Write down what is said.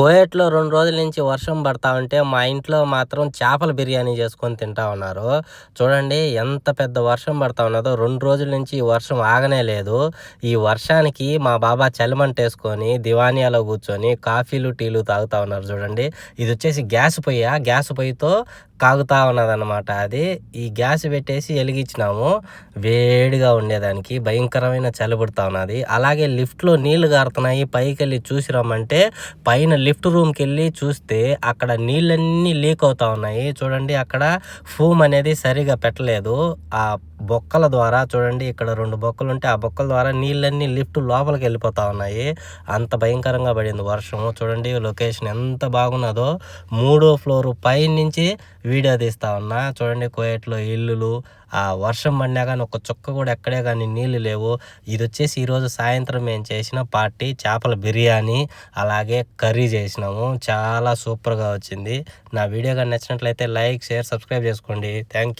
కువైట్‌లో 2 రోజుల నుంచి వర్షం పడతా ఉంటే, మా ఇంట్లో మాత్రం చేపల బిర్యానీ చేసుకొని తింటా ఉన్నారు. చూడండి ఎంత పెద్ద వర్షం పడతా ఉన్నదో. 2 రోజుల నుంచి ఈ వర్షం ఆగనే లేదు. ఈ వర్షానికి మా బాబా చలిమంటేసుకొని దివానియాలో కూర్చొని కాఫీలు, టీలు తాగుతా ఉన్నారు చూడండి. ఇదొచ్చేసి గ్యాస్ పొయ్యితో కాగుతా ఉన్నదనమాట అది. ఈ గ్యాస్ పెట్టేసి ఎలిగిచ్చినాము. వేడిగా ఉండేదానికి భయంకరమైన చలి పుడతా ఉన్నది. అలాగే లిఫ్ట్‌లో నీళ్లు గారుతున్నాయి. పైకెళ్ళి చూసి రమ్మంటే పైన లిఫ్ట్ రూమ్‌కెళ్ళి చూస్తే అక్కడ నీళ్ళన్నీ లీక్ అవుతా ఉన్నాయి. చూడండి అక్కడ ఫూమ్ అనేది సరిగ్గా పెట్టలేదు. ఆ బొక్కల ద్వారా చూడండి ఇక్కడ 2 బొక్కలుంటే ఆ బొక్కల ద్వారా నీళ్ళన్నీ లిఫ్ట్ లోపలికెళ్ళిపోతా ఉన్నాయి. అంత భయంకరంగా పడింది వర్షం. చూడండి లొకేషన్ ఎంత బాగున్నదో. 3వ ఫ్లోర్ పైనుంచి వీడియో తీస్తా ఉన్నా. చూడండి కువైట్‌లో ఇల్లులు, ఆ వర్షం పడినా గాని ఒక చుక్క కూడా ఎక్కడే గాని నీళ్లు లేవు. ఇదొచ్చేసి ఈరోజు సాయంత్రం మేము చేసిన పార్టీ చేపల బిర్యానీ, అలాగే కర్రీ చేసినాము. చాలా సూపర్‌గా వచ్చింది. నా వీడియో గాని నచ్చినట్లయితే లైక్, షేర్, సబ్స్క్రైబ్ చేసుకోండి. Thank you.